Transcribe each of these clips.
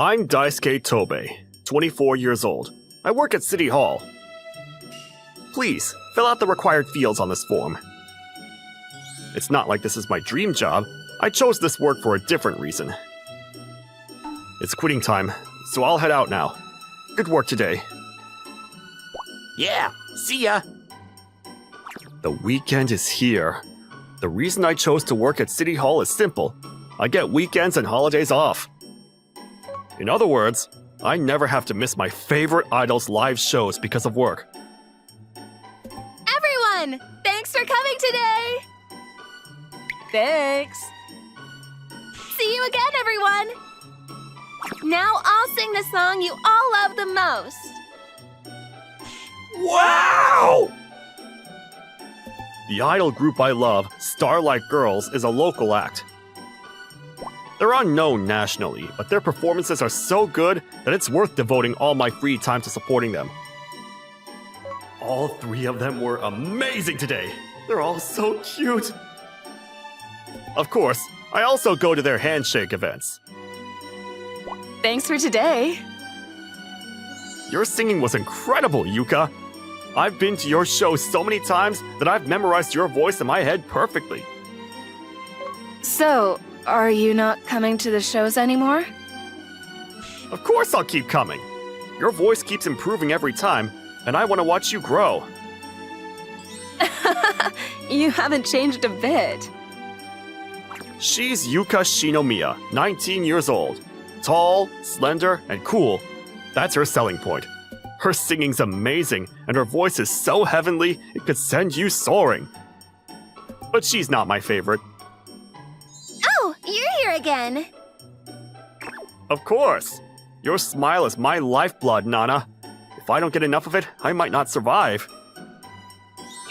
I'm Daisuke Tobe, 24 years old. I work at City Hall. Please, fill out the required fields on this form. It's not like this is my dream job. I chose this work for a different reason. It's quitting time, so I'll head out now. Good work today. Yeah, see ya! The weekend is here. The reason I chose to work at City Hall is simple. I get weekends and holidays off. In other words, I never have to miss my favorite idol's live shows because of work. Everyone, thanks for coming today! Thanks. See you again, everyone! Now I'll sing the song you all love the most. Wow! The idol group I love, Starlight Girls, is a local act. They're unknown nationally, but their performances are so good that it's worth devoting all my free time to supporting them. All three of them were amazing today. They're all so cute. Of course, I also go to their handshake events. Thanks for today. Your singing was incredible, Yuka. I've been to your show so many times that I've memorized your voice in my head perfectly. So, are you not coming to the shows anymore? Of course I'll keep coming. Your voice keeps improving every time, and I want to watch you grow. You haven't changed a bit. She's Yuka Shinomiya, 19 years old. Tall, slender, and cool. That's her selling point. Her singing's amazing, and her voice is so heavenly it could send you soaring. But she's not my favorite. Oh, you're here again. Of course. Your smile is my lifeblood, Nana. If I don't get enough of it, I might not survive.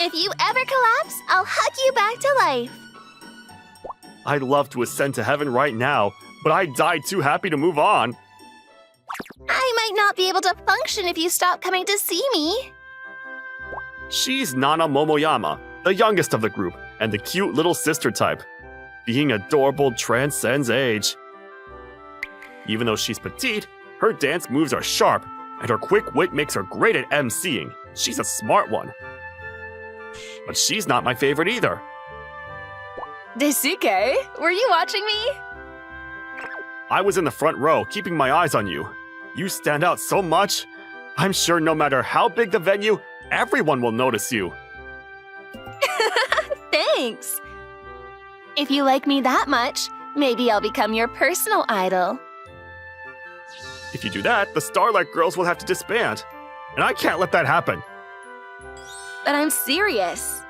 If you ever collapse, I'll hug you back to life. I'd love to ascend to heaven right now, but I died too happy to move on. I might not be able to function if you stop coming to see me. She's Nana Momoyama, the youngest of the group, and the cute little sister type. Being adorable transcends age. Even though she's petite, her dance moves are sharp, and her quick wit makes her great at emceeing. She's a smart one. But she's not my favorite either. Daisuke, were you watching me? I was in the front row, keeping my eyes on you. You stand out so much. I'm sure no matter how big the venue, everyone will notice you. Thanks. If you like me that much, maybe I'll become your personal idol. If you do that, the Starlight Girls will have to disband. And I can't let that happen. But I'm serious.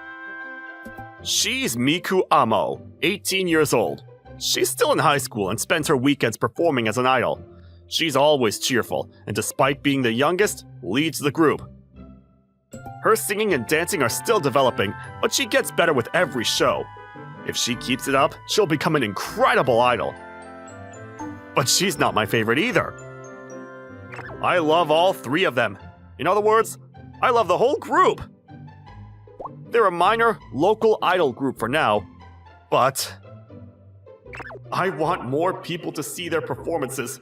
She's Miku Amo, 18 years old. She's still in high school and spends her weekends performing as an idol. She's always cheerful, and despite being the youngest, leads the group. Her singing and dancing are still developing, but she gets better with every show. If she keeps it up, she'll become an incredible idol. But she's not my favorite either. I love all three of them. In other words, I love the whole group. They're a minor, local idol group for now, but I want more people to see their performances.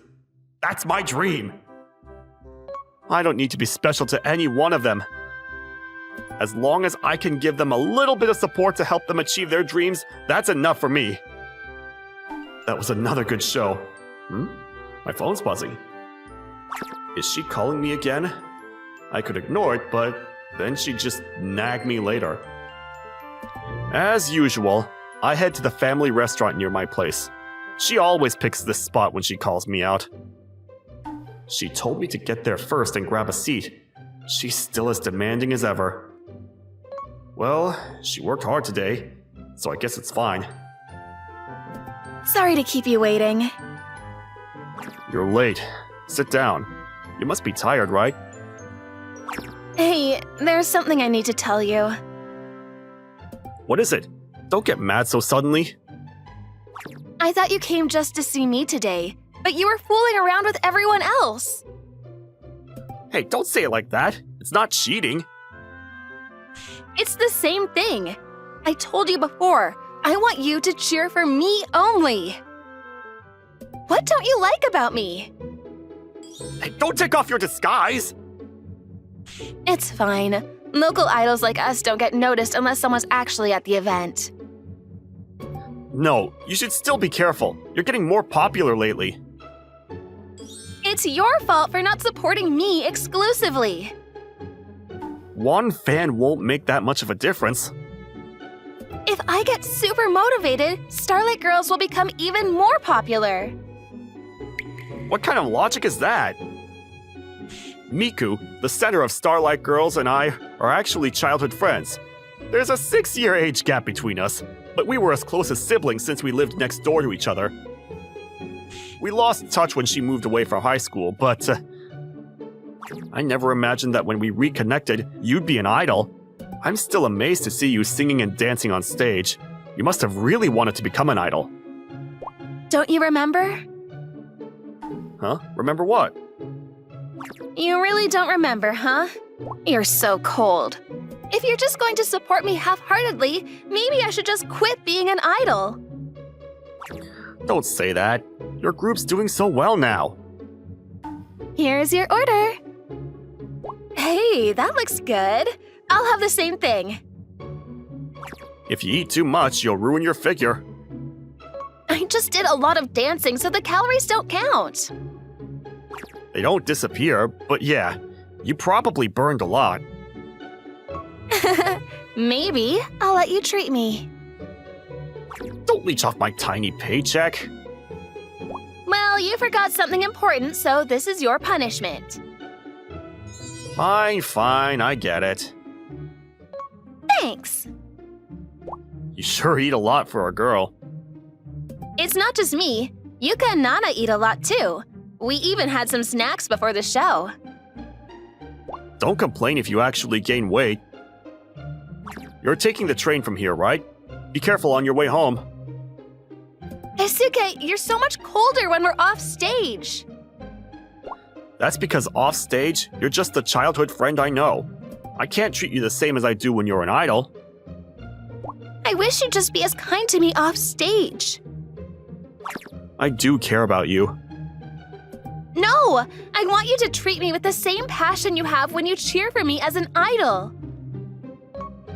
That's my dream. I don't need to be special to any one of them. As long as I can give them a little bit of support to help them achieve their dreams, that's enough for me. That was another good show. My phone's buzzing. Is she calling me again? I could ignore it, but then she'd just nag me later. As usual, I head to the family restaurant near my place. She always picks this spot when she calls me out. She told me to get there first and grab a seat. She's still as demanding as ever. Well, she worked hard today, so I guess it's fine. Sorry to keep you waiting. You're late. Sit down. You must be tired, right? Hey, there's something I need to tell you. What is it? Don't get mad so suddenly. I thought you came just to see me today, but you were fooling around with everyone else. Hey, don't say it like that. It's not cheating. It's the same thing. I told you before, I want you to cheer for me only. What don't you like about me? Hey, don't take off your disguise! It's fine. Local idols like us don't get noticed unless someone's actually at the event. No, you should still be careful. You're getting more popular lately. It's your fault for not supporting me exclusively. One fan won't make that much of a difference. If I get super motivated, Starlight Girls will become even more popular. What kind of logic is that? Miku, the center of Starlight Girls, and I are actually childhood friends. There's a 6-year age gap between us, but we were as close as siblings since we lived next door to each other. We lost touch when she moved away from high school, but I never imagined that when we reconnected, you'd be an idol. I'm still amazed to see you singing and dancing on stage. You must have really wanted to become an idol. Don't you remember? Huh? Remember what? You really don't remember, huh? You're so cold. If you're just going to support me half-heartedly, maybe I should just quit being an idol. Don't say that. Your group's doing so well now. Here's your order. Hey, that looks good. I'll have the same thing. If you eat too much, you'll ruin your figure. I just did a lot of dancing, so the calories don't count. They don't disappear, but yeah, you probably burned a lot. Maybe I'll let you treat me. Don't leech off my tiny paycheck. Well, you forgot something important, so this is your punishment. Fine, I get it. Thanks. You sure eat a lot for a girl. It's not just me. Yuka and Nana eat a lot too. We even had some snacks before the show. Don't complain if you actually gain weight. You're taking the train from here, right? Be careful on your way home. Eisuke, you're so much colder when we're off stage. That's because off stage, you're just the childhood friend I know. I can't treat you the same as I do when you're an idol. I wish you'd just be as kind to me off stage. I do care about you. No! I want you to treat me with the same passion you have when you cheer for me as an idol.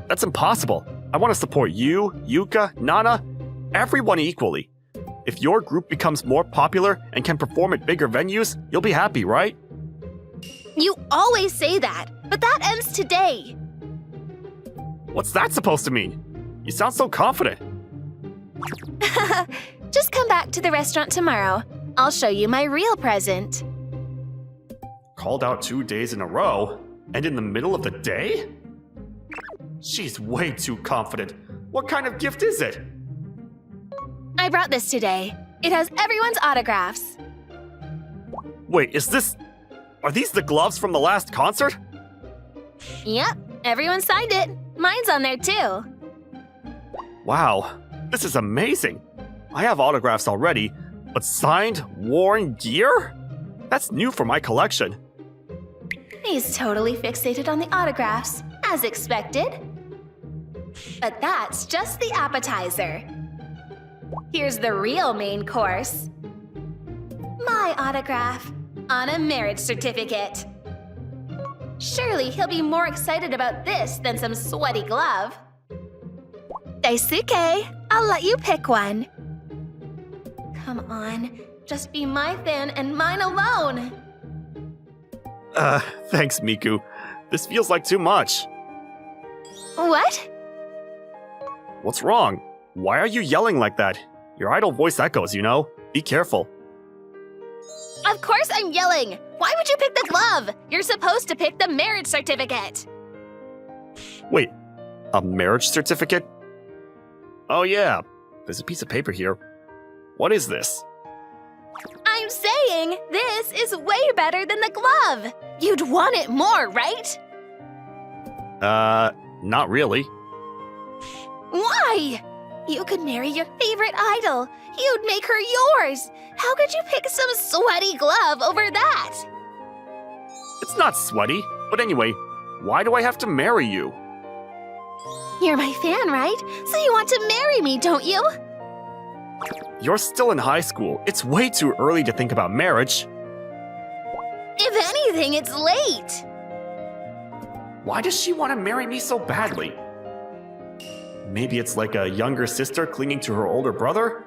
That's impossible. I want to support you, Yuka, Nana, everyone equally. If your group becomes more popular and can perform at bigger venues, you'll be happy, right? You always say that, but that ends today. What's that supposed to mean? You sound so confident. Just come back to the restaurant tomorrow. I'll show you my real present. Called out 2 days in a row, and in the middle of the day? She's way too confident. What kind of gift is it? I brought this today. It has everyone's autographs. Wait, are these the gloves from the last concert? Yep, everyone signed it. Mine's on there too. Wow, this is amazing. I have autographs already, but signed, worn gear? That's new for my collection. He's totally fixated on the autographs, as expected. But that's just the appetizer. Here's the real main course. My autograph on a marriage certificate. Surely he'll be more excited about this than some sweaty glove. Daisuke, I'll let you pick one. Come on, just be my fan and mine alone. Thanks, Miku. This feels like too much. What? What's wrong? Why are you yelling like that? Your idol voice echoes, you know? Be careful. Of course I'm yelling! Why would you pick the glove? You're supposed to pick the marriage certificate. Wait, a marriage certificate? Oh yeah, there's a piece of paper here. What is this? I'm saying this is way better than the glove. You'd want it more, right? Not really. Why? You could marry your favorite idol. You'd make her yours. How could you pick some sweaty glove over that? It's not sweaty, but anyway, why do I have to marry you? You're my fan, right? So you want to marry me, don't you? You're still in high school. It's way too early to think about marriage. anything, it's late. Why does she want to marry me so badly? Maybe it's like a younger sister clinging to her older brother?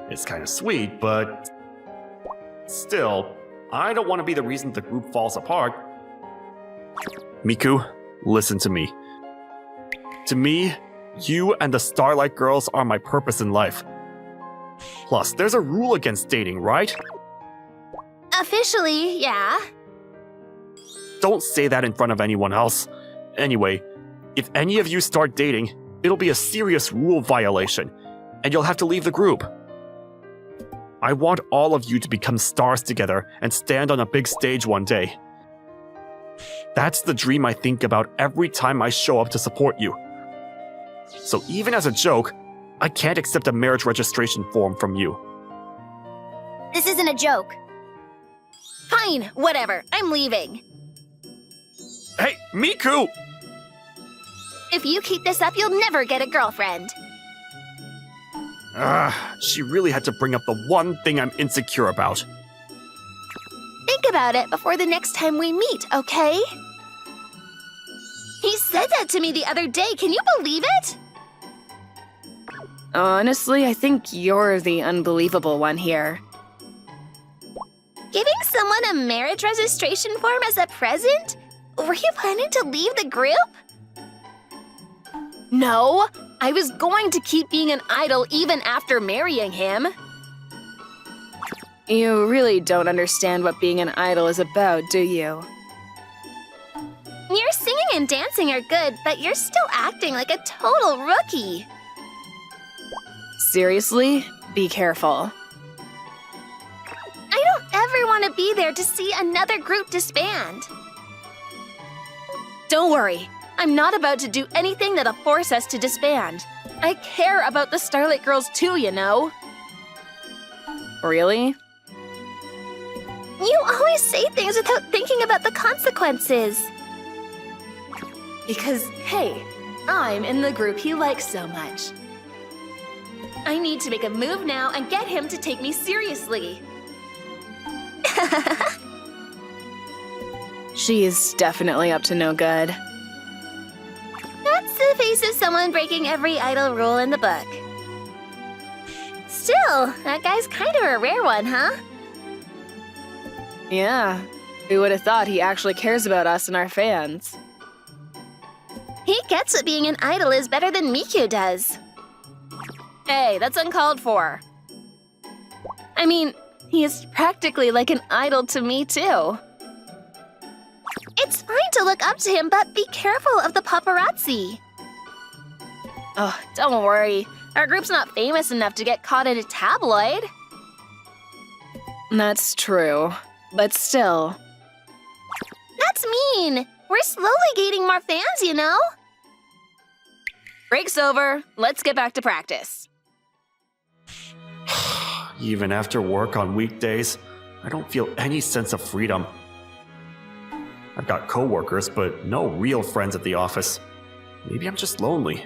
It's kind of sweet, but still, I don't want to be the reason the group falls apart. Miku, listen to me. To me, you and the Starlight Girls are my purpose in life. Plus, there's a rule against dating, right? Officially, yeah. Don't say that in front of anyone else. Anyway, if any of you start dating, it'll be a serious rule violation, and you'll have to leave the group. I want all of you to become stars together and stand on a big stage one day. That's the dream I think about every time I show up to support you. So even as a joke, I can't accept a marriage registration form from you. This isn't a joke. Fine, whatever. I'm leaving. Hey, Miku! If you keep this up, you'll never get a girlfriend. She really had to bring up the one thing I'm insecure about. Think about it before the next time we meet, okay? He said that to me the other day. Can you believe it? Honestly, I think you're the unbelievable one here. Giving someone a marriage registration form as a present? Were you planning to leave the group? No, I was going to keep being an idol even after marrying him. You really don't understand what being an idol is about, do you? Your singing and dancing are good, but you're still acting like a total rookie. Seriously? Be careful. I don't ever want to be there to see another group disband. Don't worry, I'm not about to do anything that'll force us to disband. I care about the Starlight Girls too, you know. Really? You always say things without thinking about the consequences. Because, hey, I'm in the group he likes so much. I need to make a move now and get him to take me seriously. She is definitely up to no good. That's the face of someone breaking every idol rule in the book. Still, that guy's kind of a rare one, huh? Yeah. Who would have thought he actually cares about us and our fans? He gets that being an idol is better than Miku does. Hey, that's uncalled for. I mean, he is practically like an idol to me, too. It's fine to look up to him, but be careful of the paparazzi. Oh, don't worry. Our group's not famous enough to get caught in a tabloid. That's true. But still. That's mean. We're slowly gaining more fans, you know? Break's over. Let's get back to practice. Even after work on weekdays, I don't feel any sense of freedom. I've got coworkers, but no real friends at the office. Maybe I'm just lonely.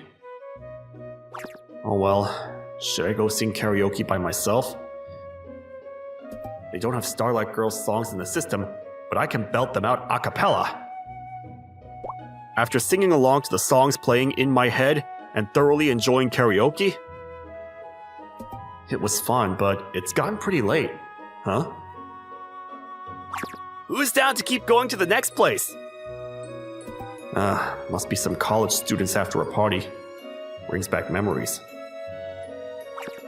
Oh well, should I go sing karaoke by myself? They don't have Starlight Girls songs in the system, but I can belt them out a cappella. After singing along to the songs playing in my head and thoroughly enjoying karaoke, it was fun, but it's gotten pretty late. Huh? Who's down to keep going to the next place? Must be some college students after a party. Brings back memories.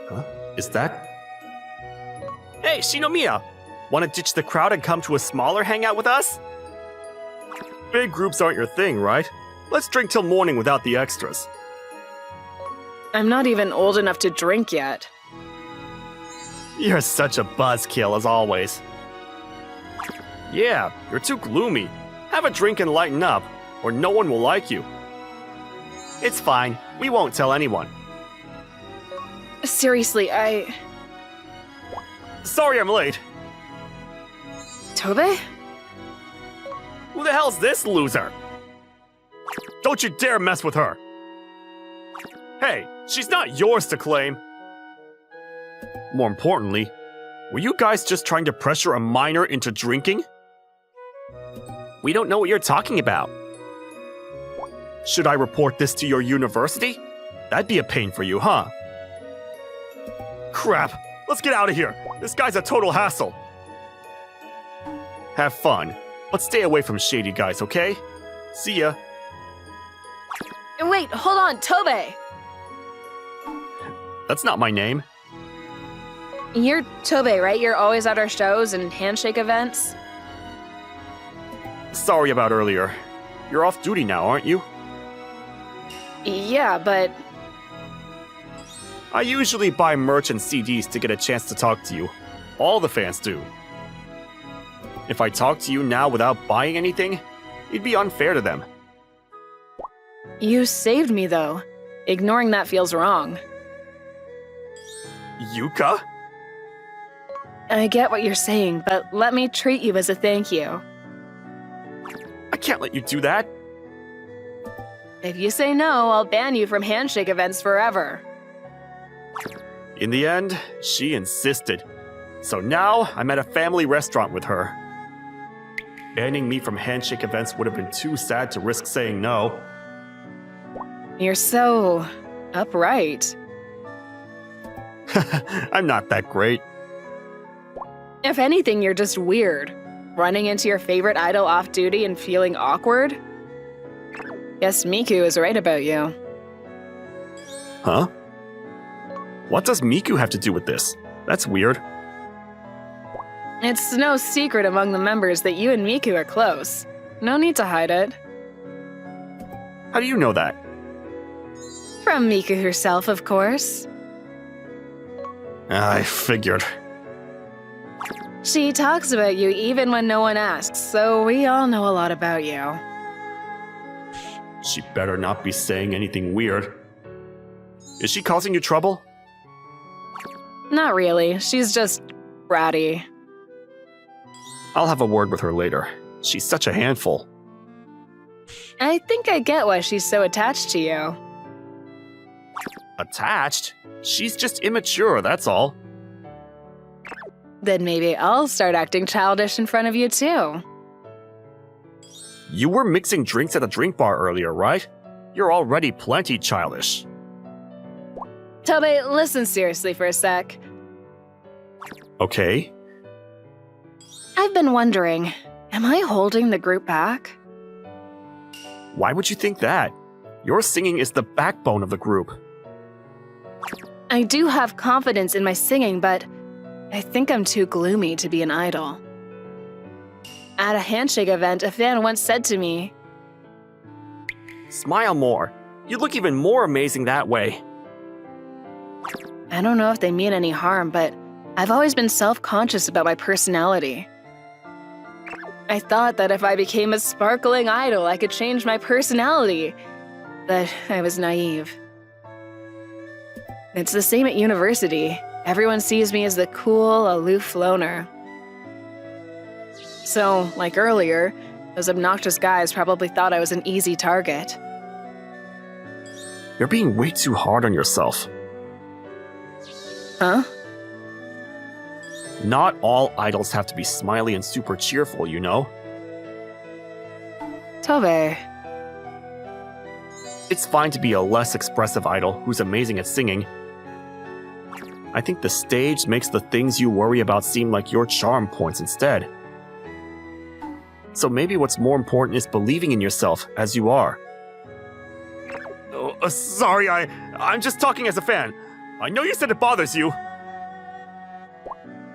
Huh? Is that? Hey, Shinomiya! Want to ditch the crowd and come to a smaller hangout with us? Big groups aren't your thing, right? Let's drink till morning without the extras. I'm not even old enough to drink yet. You're such a buzzkill as always. Yeah, you're too gloomy. Have a drink and lighten up, or no one will like you. It's fine. We won't tell anyone. Seriously, Sorry I'm late. Tobe? Who the hell's this loser? Don't you dare mess with her. Hey, she's not yours to claim. More importantly, were you guys just trying to pressure a minor into drinking? We don't know what you're talking about. Should I report this to your university? That'd be a pain for you, huh? Crap! Let's get out of here! This guy's a total hassle! Have fun, but stay away from shady guys, okay? See ya! Wait, hold on, Tobe! That's not my name. You're Tobe, right? You're always at our shows and handshake events? Sorry about earlier. You're off duty now, aren't you? Yeah, but I usually buy merch and CDs to get a chance to talk to you. All the fans do. If I talk to you now without buying anything, it'd be unfair to them. you saved me, though. Ignoring that feels wrong. Yuka? I get what you're saying, but let me treat you as a thank you. I can't let you do that. If you say no, I'll ban you from handshake events forever. In the end, she insisted. So now I'm at a family restaurant with her. Banning me from handshake events would have been too sad to risk saying no. You're so upright. I'm not that great. If anything, you're just weird. Running into your favorite idol off duty and feeling awkward? Guess Miku is right about you. Huh? What does Miku have to do with this? That's weird. It's no secret among the members that you and Miku are close. No need to hide it. How do you know that? From Miku herself, of course. I figured. She talks about you even when no one asks, so we all know a lot about you. She better not be saying anything weird. Is she causing you trouble? Not really, she's just bratty. I'll have a word with her later. She's such a handful. I think I get why she's so attached to you. Attached? She's just immature, that's all. Then maybe I'll start acting childish in front of you too. You were mixing drinks at a drink bar earlier, right? You're already plenty childish. Tobe, listen seriously for a sec. Okay. I've been wondering, am I holding the group back? Why would you think that? Your singing is the backbone of the group. I do have confidence in my singing, but I think I'm too gloomy to be an idol. At a handshake event, a fan once said to me, Smile more. You look even more amazing that way. I don't know if they mean any harm, but I've always been self-conscious about my personality. I thought that if I became a sparkling idol, I could change my personality, but I was naive. It's the same at university. Everyone sees me as the cool, aloof loner. So, like earlier, those obnoxious guys probably thought I was an easy target. You're being way too hard on yourself. Huh? Not all idols have to be smiley and super cheerful, you know? Tobe, It's fine to be a less expressive idol who's amazing at singing. I think the stage makes the things you worry about seem like your charm points instead. So maybe what's more important is believing in yourself as you are. Oh, sorry, I'm just talking as a fan. I know you said it bothers you.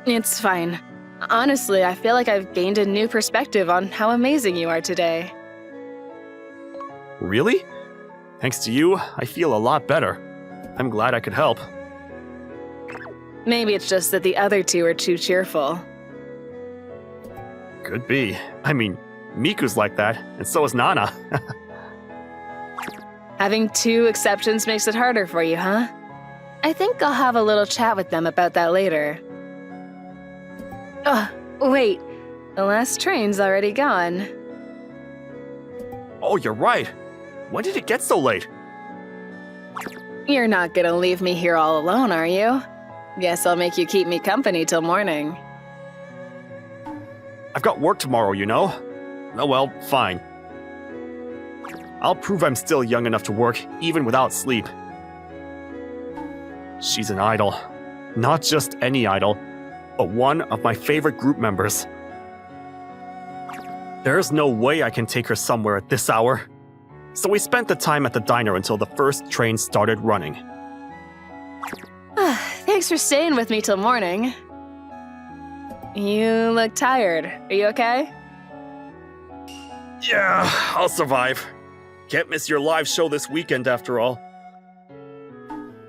it's fine. Honestly, I feel like I've gained a new perspective on how amazing you are today. Really? Thanks to you, I feel a lot better. I'm glad I could help. Maybe it's just that the other two are too cheerful. Could be. I mean, Miku's like that, and so is Nana. Having two exceptions makes it harder for you, huh? I think I'll have a little chat with them about that later. Oh, wait. The last train's already gone. Oh, you're right. When did it get so late? You're not gonna leave me here all alone, are you? Guess I'll make you keep me company till morning. I've got work tomorrow, you know? Oh well, fine. I'll prove I'm still young enough to work, even without sleep. She's an idol. Not just any idol, but one of my favorite group members. There's no way I can take her somewhere at this hour. So we spent the time at the diner until the first train started running. Thanks for staying with me till morning. You look tired. Are you okay? Yeah, I'll survive. Can't miss your live show this weekend after all.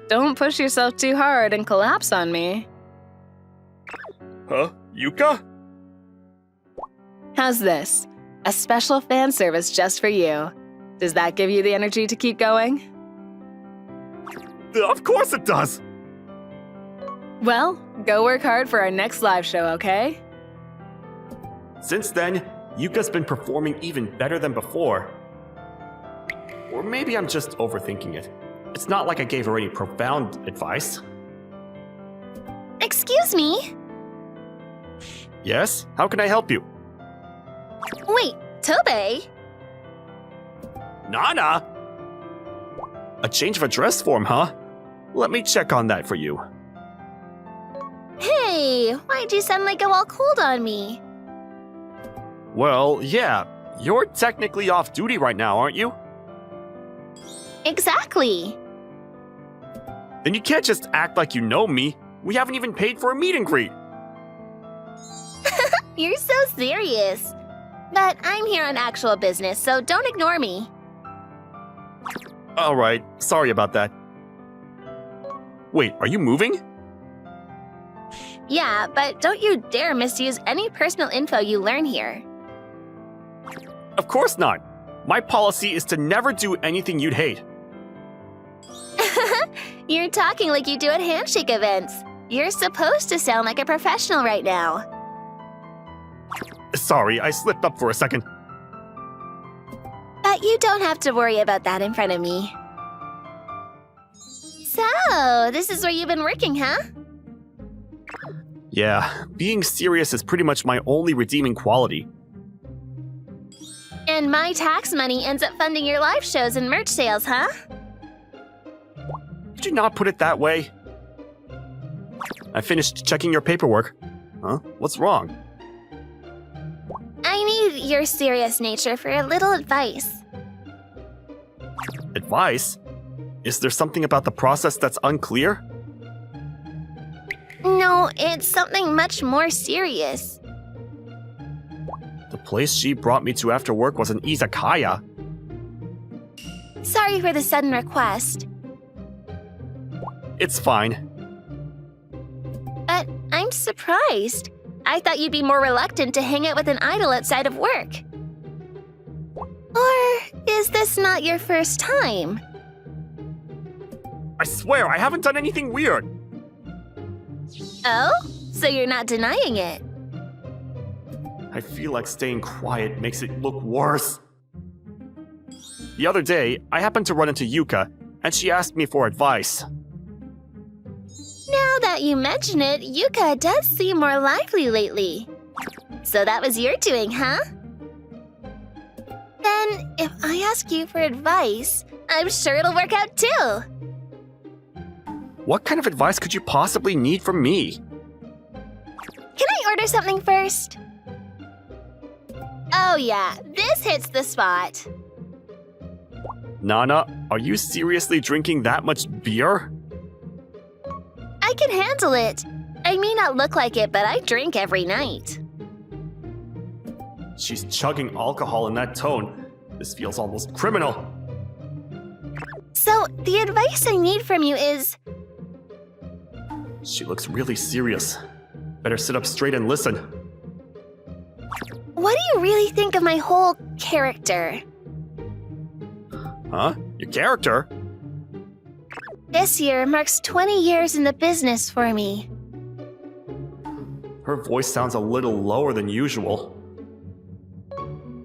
Don't push yourself too hard and collapse on me. Huh? Yuka? How's this? A special fan service just for you. Does that give you the energy to keep going? Of course it does! Well, go work hard for our next live show, okay? Since then, Yuka's been performing even better than before. Or maybe I'm just overthinking it. It's not like I gave her any profound advice. Excuse me? Yes? How can I help you? Wait, Tobe? Nana? A change of address form, huh? Let me check on that for you. Hey, why'd you suddenly go all cold on me? Well, yeah, you're technically off duty right now, aren't you? Exactly. Then you can't just act like you know me. We haven't even paid for a meet and greet. You're so serious. But I'm here on actual business, so don't ignore me. Alright, sorry about that. Wait, are you moving? Yeah, but don't you dare misuse any personal info you learn here. Of course not. My policy is to never do anything you'd hate. You're talking like you do at handshake events. You're supposed to sound like a professional right now. Sorry, I slipped up for a second. But you don't have to worry about that in front of me. So, this is where you've been working, huh? Yeah, being serious is pretty much my only redeeming quality. And my tax money ends up funding your live shows and merch sales, huh? Did you not put it that way? I finished checking your paperwork. Huh? What's wrong? I need your serious nature for a little advice. Advice? Is there something about the process that's unclear? No, it's something much more serious. The place she brought me to after work was an izakaya. Sorry for the sudden request, It's fine. but I'm surprised. I thought you'd be more reluctant to hang out with an idol outside of work. Or is this not your first time? I swear, I haven't done anything weird. Oh? So you're not denying it? I feel like staying quiet makes it look worse. The other day, I happened to run into Yuka, and she asked me for advice. Now that you mention it, Yuka does seem more lively lately. So that was your doing, huh? Then, if I ask you for advice, I'm sure it'll work out too. What kind of advice could you possibly need from me? Can I order something first? Oh yeah, this hits the spot. Nana, are you seriously drinking that much beer? I can handle it. I may not look like it, but I drink every night. She's chugging alcohol in that tone. This feels almost criminal. So, the advice I need from you is... She looks really serious. Better sit up straight and listen. What do you really think of my whole character? Huh? Your character? This year marks 20 years in the business for me. Her voice sounds a little lower than usual.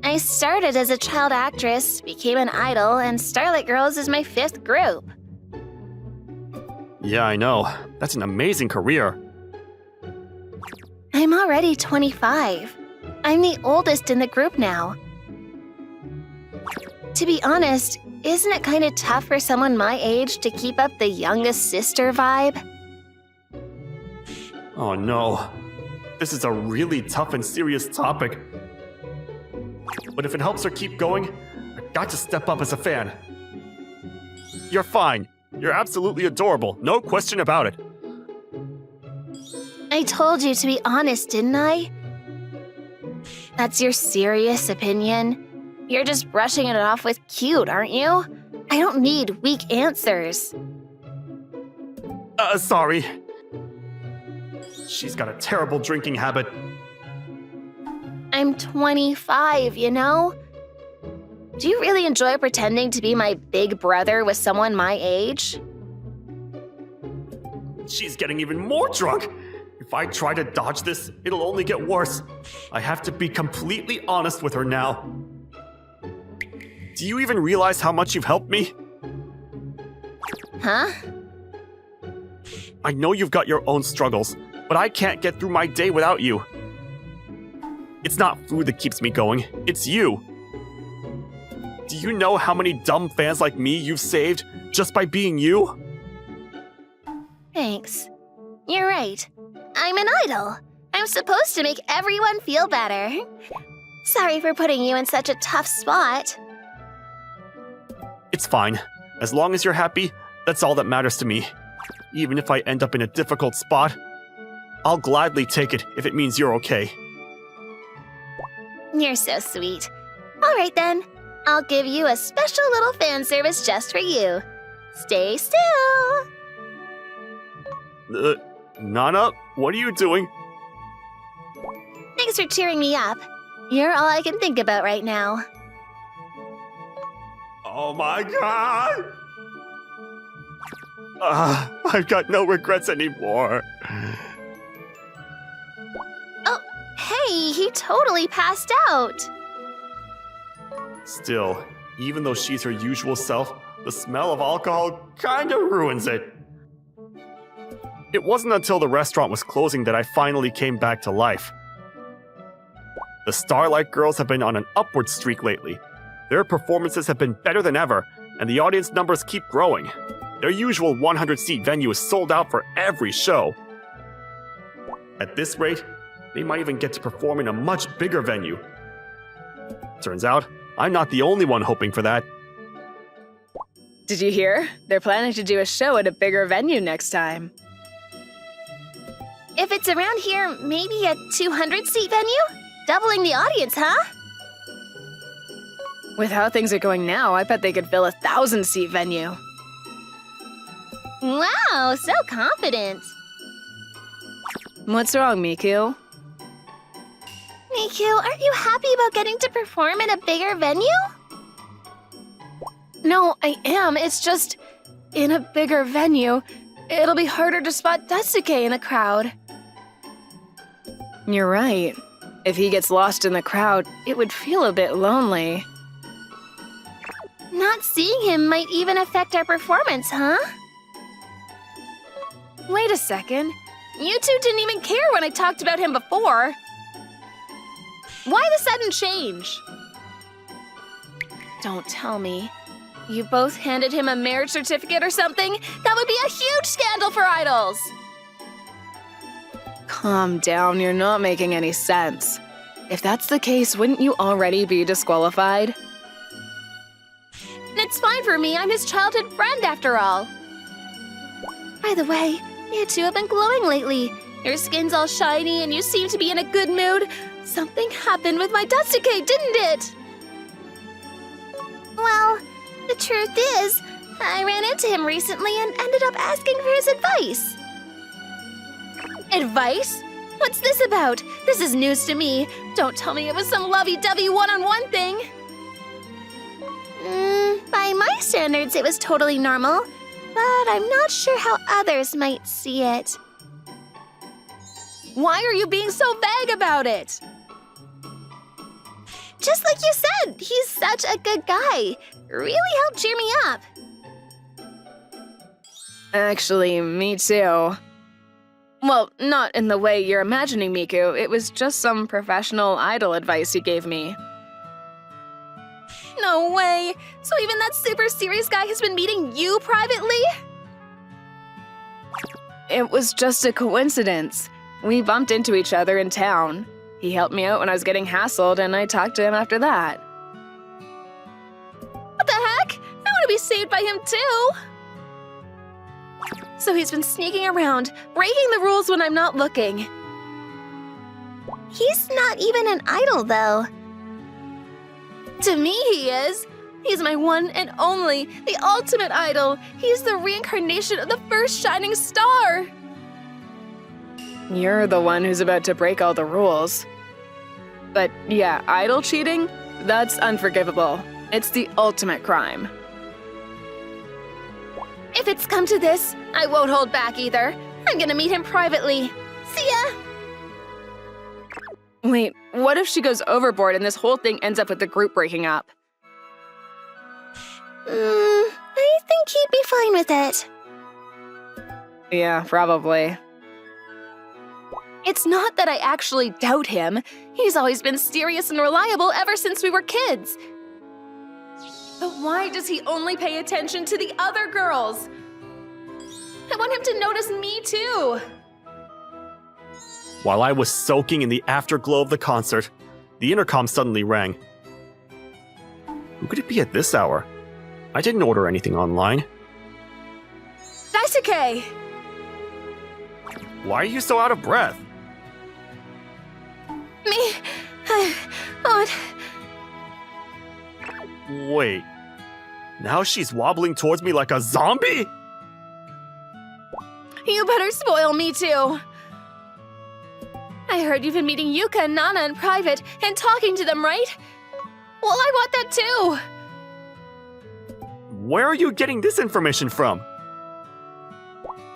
I started as a child actress, became an idol, and Starlight Girls is my 5th group. Yeah, I know. That's an amazing career. I'm already 25. I'm the oldest in the group now, To be honest, isn't it kind of tough for someone my age to keep up the youngest sister vibe? Oh no. This is a really tough and serious topic. But if it helps her keep going, I got to step up as a fan. You're fine. You're absolutely adorable. No question about it. I told you to be honest, didn't I? That's your serious opinion? You're just brushing it off with cute, aren't you? I don't need weak answers. Sorry. She's got a terrible drinking habit. I'm 25, you know? Do you really enjoy pretending to be my big brother with someone my age? She's getting even more drunk. If I try to dodge this, it'll only get worse. I have to be completely honest with her now. Do you even realize how much you've helped me? Huh? I know you've got your own struggles, but I can't get through my day without you. It's not food that keeps me going, it's you. Do you know how many dumb fans like me you've saved just by being you? Thanks. You're right. I'm an idol. I'm supposed to make everyone feel better. Sorry for putting you in such a tough spot. It's fine. As long as you're happy, that's all that matters to me. Even if I end up in a difficult spot, I'll gladly take it if it means you're okay. You're so sweet. All right then. I'll give you a special little fan service just for you. Stay still. Nana, what are you doing? Thanks for cheering me up. You're all I can think about right now. Oh my god! I've got no regrets anymore. Oh, hey, he totally passed out. Still, even though she's her usual self, the smell of alcohol kinda ruins it. It wasn't until the restaurant was closing that I finally came back to life. The Starlight Girls have been on an upward streak lately. Their performances have been better than ever, and the audience numbers keep growing. Their usual 100-seat venue is sold out for every show. At this rate, they might even get to perform in a much bigger venue. Turns out, I'm not the only one hoping for that. Did you hear? They're planning to do a show at a bigger venue next time. If it's around here, maybe a 200-seat venue? Doubling the audience, huh? With how things are going now, I bet they could fill a 1,000-seat venue. Wow, so confident. What's wrong, Miku? Miku, aren't you happy about getting to perform in a bigger venue? No, I am. It's just, in a bigger venue, it'll be harder to spot Datsuke in a crowd. You're right. If he gets lost in the crowd, it would feel a bit lonely. Not seeing him might even affect our performance, huh? Wait a second. You two didn't even care when I talked about him before. Why the sudden change? Don't tell me. You both handed him a marriage certificate or something? That would be a huge scandal for idols! Calm down, you're not making any sense. If that's the case, wouldn't you already be disqualified? It's fine for me, I'm his childhood friend after all. By the way, you two have been glowing lately. Your skin's all shiny and you seem to be in a good mood. Something happened with my Datsuke, didn't it? Well, the truth is, I ran into him recently and ended up asking for his advice. Advice? What's this about? This is news to me. Don't tell me it was some lovey-dovey one-on-one thing. By my standards, it was totally normal, but I'm not sure how others might see it. Why are you being so vague about it? Just like you said, he's such a good guy. Really helped cheer me up. Actually, me too. Well, not in the way you're imagining, Miku. It was just some professional idol advice he gave me. No way! So even that super serious guy has been meeting you privately? It was just a coincidence. We bumped into each other in town. He helped me out when I was getting hassled, and I talked to him after that. What the heck? I want to be saved by him too! So he's been sneaking around, breaking the rules when I'm not looking. He's not even an idol, though. To me, he is. He's my one and only, the ultimate idol. He's the reincarnation of the first shining star. You're the one who's about to break all the rules. But yeah, idol cheating? That's unforgivable. It's the ultimate crime. If it's come to this, I won't hold back either. I'm gonna meet him privately. See ya! Wait, what if she goes overboard and this whole thing ends up with the group breaking up? I think he'd be fine with it. Yeah, probably. It's not that I actually doubt him. He's always been serious and reliable ever since we were kids. But why does he only pay attention to the other girls? I want him to notice me too. While I was soaking in the afterglow of the concert, the intercom suddenly rang. Who could it be at this hour? I didn't order anything online. Daisuke! Why are you so out of breath? Me? What? Wait. Now she's wobbling towards me like a zombie? You better spoil me too. I heard you've been meeting Yuka and Nana in private and talking to them, right? Well, I want that too. Where are you getting this information from?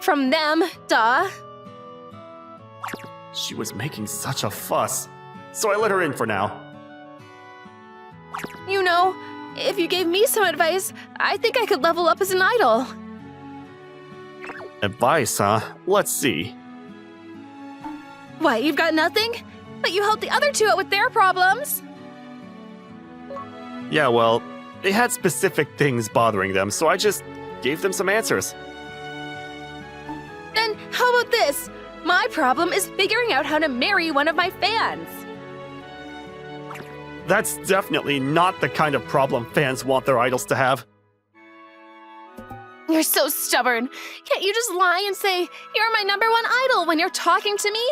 From them, duh. She was making such a fuss, so I let her in for now. You know, if you gave me some advice, I think I could level up as an idol. Advice, huh? Let's see. What, you've got nothing? But you helped the other two out with their problems. Yeah, well, they had specific things bothering them, so I just gave them some answers. Then how about this? My problem is figuring out how to marry one of my fans. That's definitely not the kind of problem fans want their idols to have. You're so stubborn. Can't you just lie and say, you're my number one idol when you're talking to me?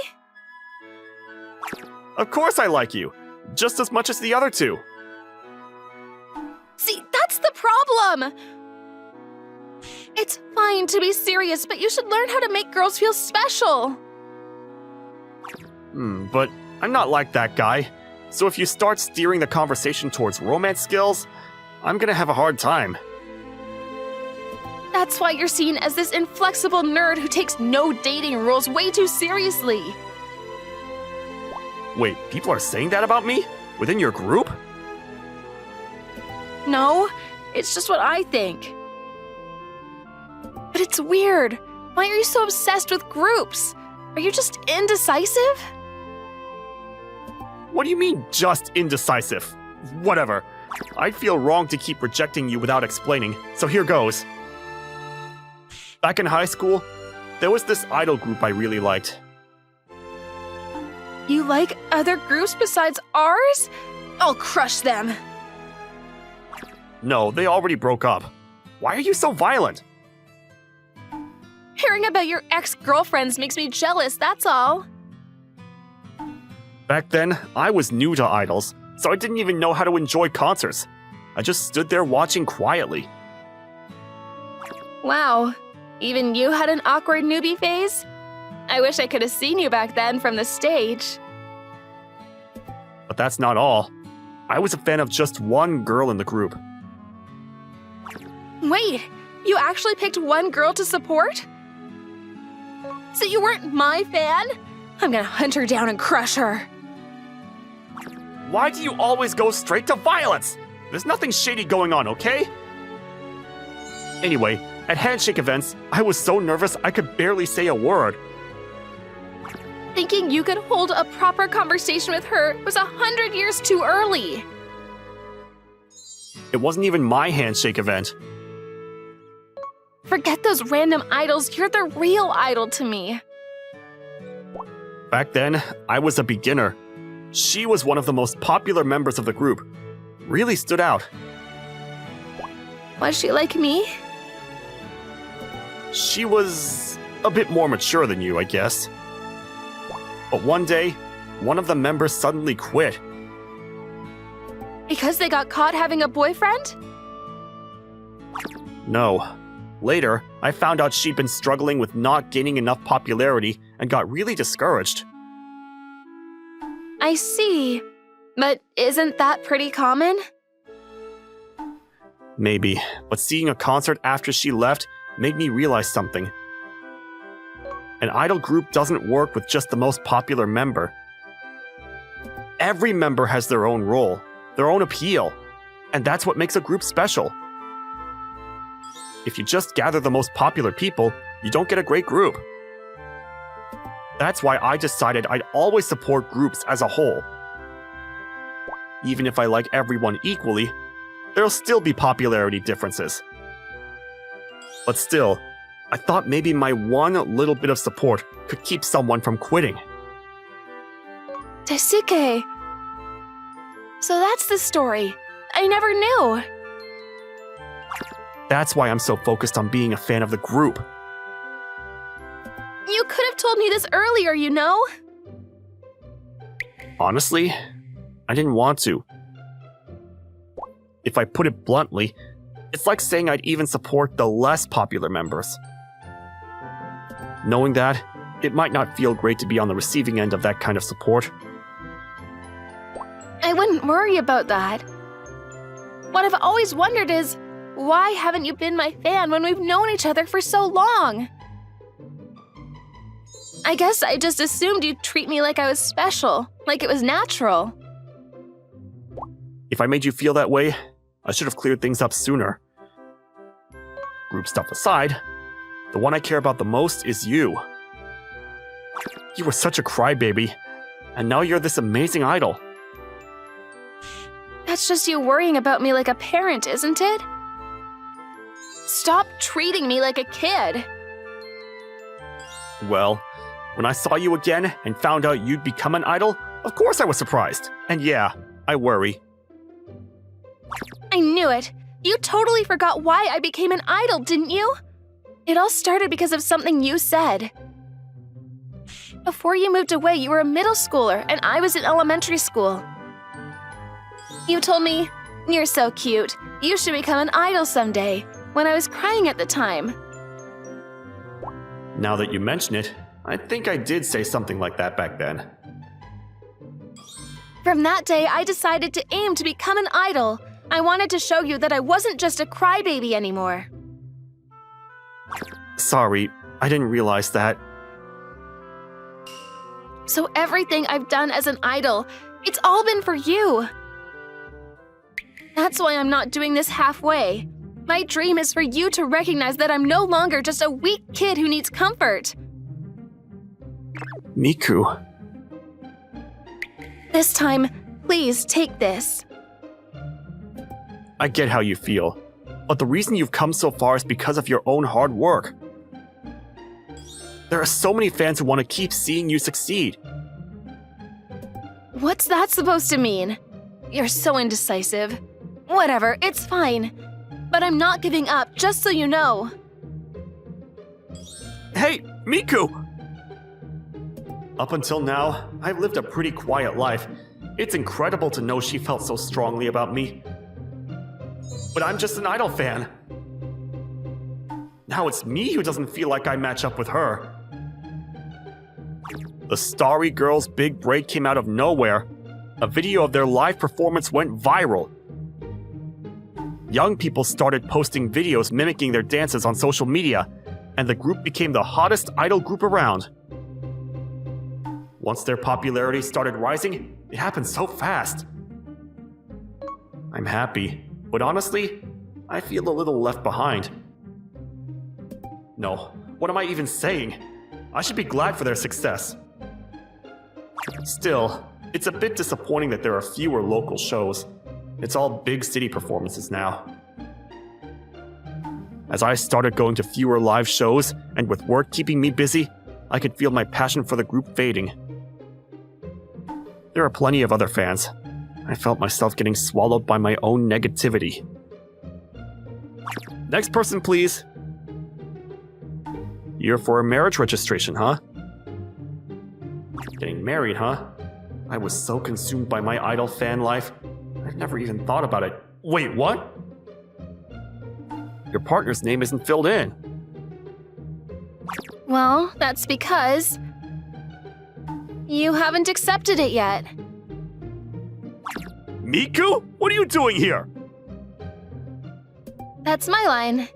Of course I like you, just as much as the other two. See, that's the problem! It's fine to be serious, but you should learn how to make girls feel special. But I'm not like that guy. So if you start steering the conversation towards romance skills, I'm gonna have a hard time. That's why you're seen as this inflexible nerd who takes no dating rules way too seriously. Wait, people are saying that about me? Within your group? No, it's just what I think. But it's weird. Why are you so obsessed with groups? Are you just indecisive? What do you mean, just indecisive? Whatever. I'd feel wrong to keep rejecting you without explaining, so here goes. Back in high school, there was this idol group I really liked. You like other groups besides ours? I'll crush them. No, they already broke up. Why are you so violent? Hearing about your ex-girlfriends makes me jealous, that's all. Back then, I was new to idols, so I didn't even know how to enjoy concerts. I just stood there watching quietly. Wow, even you had an awkward newbie phase? I wish I could have seen you back then from the stage. But that's not all. I was a fan of just one girl in the group. Wait, you actually picked one girl to support? So you weren't my fan? I'm gonna hunt her down and crush her. Why do you always go straight to violence? There's nothing shady going on, okay? Anyway, at handshake events, I was so nervous I could barely say a word. Thinking you could hold a proper conversation with her was 100 years too early. It wasn't even my handshake event. Forget those random idols, you're the real idol to me. Back then, I was a beginner. She was one of the most popular members of the group. Really stood out. Was she like me? She was a bit more mature than you, I guess. But one day, one of the members suddenly quit. Because they got caught having a boyfriend? No. Later, I found out she'd been struggling with not gaining enough popularity and got really discouraged. I see. But isn't that pretty common? Maybe, but seeing a concert after she left made me realize something. An idol group doesn't work with just the most popular member. Every member has their own role, their own appeal, and that's what makes a group special. If you just gather the most popular people, you don't get a great group. That's why I decided I'd always support groups as a whole. Even if I like everyone equally, there'll still be popularity differences. But still, I thought maybe my one little bit of support could keep someone from quitting. Daisuke. So that's the story. I never knew. That's why I'm so focused on being a fan of the group. You could have told me this earlier, you know? Honestly, I didn't want to. If I put it bluntly, it's like saying I'd even support the less popular members. Knowing that, it might not feel great to be on the receiving end of that kind of support. I wouldn't worry about that. What I've always wondered is, why haven't you been my fan when we've known each other for so long? I guess I just assumed you'd treat me like I was special, like it was natural. If I made you feel that way, I should have cleared things up sooner. Group stuff aside, the one I care about the most is you. You were such a crybaby, and now you're this amazing idol. That's just you worrying about me like a parent, isn't it? Stop treating me like a kid. Well, when I saw you again and found out you'd become an idol, of course I was surprised. And yeah, I worry. I knew it. You totally forgot why I became an idol, didn't you? It all started because of something you said. Before you moved away, you were a middle schooler and I was in elementary school. You told me, "You're so cute. You should become an idol someday," when I was crying at the time. Now that you mention it, I think I did say something like that back then. From that day, I decided to aim to become an idol. I wanted to show you that I wasn't just a crybaby anymore. Sorry, I didn't realize that. So everything I've done as an idol, it's all been for you. That's why I'm not doing this halfway. My dream is for you to recognize that I'm no longer just a weak kid who needs comfort. Miku. This time, please take this. I get how you feel, but the reason you've come so far is because of your own hard work. There are so many fans who want to keep seeing you succeed. What's that supposed to mean? You're so indecisive. Whatever, it's fine. But I'm not giving up, just so you know. Hey, Miku! Up until now, I've lived a pretty quiet life. It's incredible to know she felt so strongly about me. But I'm just an idol fan. Now it's me who doesn't feel like I match up with her. The Starry Girls' big break came out of nowhere. A video of their live performance went viral. Young people started posting videos mimicking their dances on social media, and the group became the hottest idol group around. Once their popularity started rising, it happened so fast. I'm happy, but honestly, I feel a little left behind. No, what am I even saying? I should be glad for their success. Still, it's a bit disappointing that there are fewer local shows. It's all big city performances now. As I started going to fewer live shows, and with work keeping me busy, I could feel my passion for the group fading. There are plenty of other fans. I felt myself getting swallowed by my own negativity. Next person, please. You're for a marriage registration, huh? Getting married, huh? I was so consumed by my idol fan life, I've never even thought about it. Wait, what? Your partner's name isn't filled in. Well, that's because you haven't accepted it yet. Miku? What are you doing here? That's my line.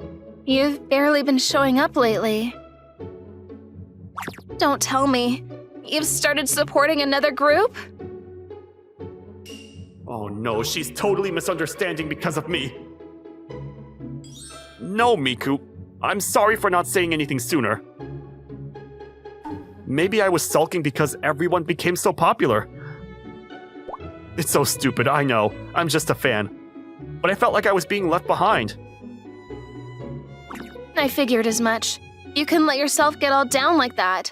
You've barely been showing up lately. Don't tell me. You've started supporting another group? Oh no, she's totally misunderstanding because of me. No, Miku. I'm sorry for not saying anything sooner. Maybe I was sulking because everyone became so popular. It's so stupid, I know. I'm just a fan. But I felt like I was being left behind. I figured as much. You can let yourself get all down like that.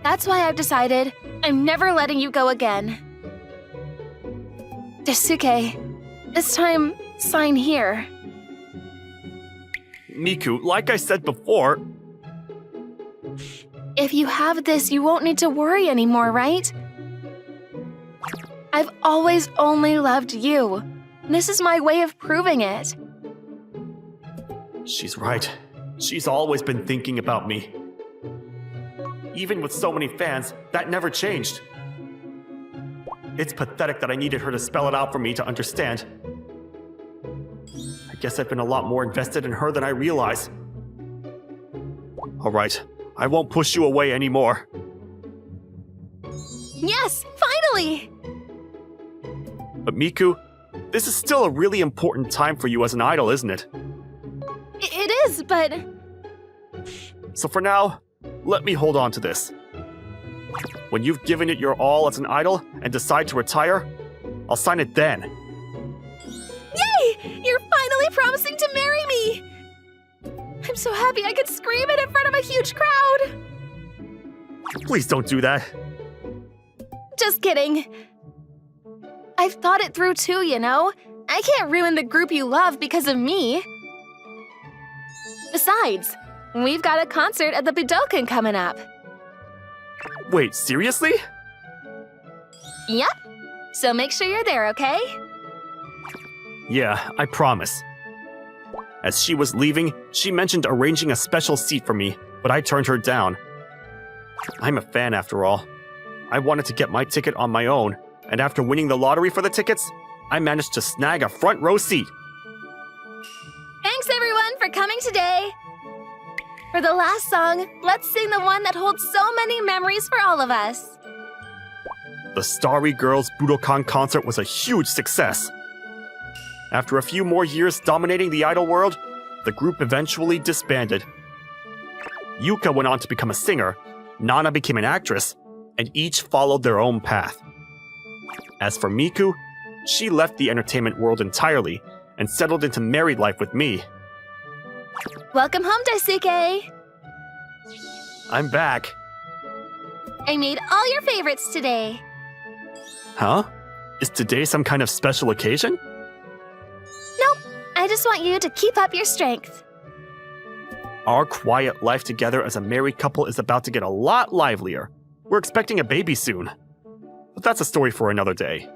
That's why I've decided I'm never letting you go again. Daisuke, this time, sign here. Miku, like I said before... If you have this, you won't need to worry anymore, right? I've always only loved you. This is my way of proving it. She's right. She's always been thinking about me. Even with so many fans, that never changed. It's pathetic that I needed her to spell it out for me to understand. I guess I've been a lot more invested in her than I realize. Alright, I won't push you away anymore. Yes, finally! But Miku, this is still a really important time for you as an idol, isn't it? It is, but... So for now, let me hold on to this. When you've given it your all as an idol and decide to retire, I'll sign it then. Yay! You're finally promising to marry me! I'm so happy I could scream it in front of a huge crowd! Please don't do that. Just kidding. I've thought it through too, you know? I can't ruin the group you love because of me. Besides, we've got a concert at the Budokan coming up. Wait, seriously? Yep. So make sure you're there, okay? Yeah, I promise. As she was leaving, she mentioned arranging a special seat for me, but I turned her down. I'm a fan after all. I wanted to get my ticket on my own, and after winning the lottery for the tickets, I managed to snag a front row seat. Thanks everyone for coming today. For the last song, let's sing the one that holds so many memories for all of us. The Starry Girls Budokan concert was a huge success. After a few more years dominating the idol world, the group eventually disbanded. Yuka went on to become a singer, Nana became an actress, and each followed their own path. As for Miku, she left the entertainment world entirely and settled into married life with me. Welcome home, Daisuke! I'm back. I made all your favorites today. Huh? Is today some kind of special occasion? Nope, I just want you to keep up your strength. Our quiet life together as a married couple is about to get a lot livelier. We're expecting a baby soon. But that's a story for another day.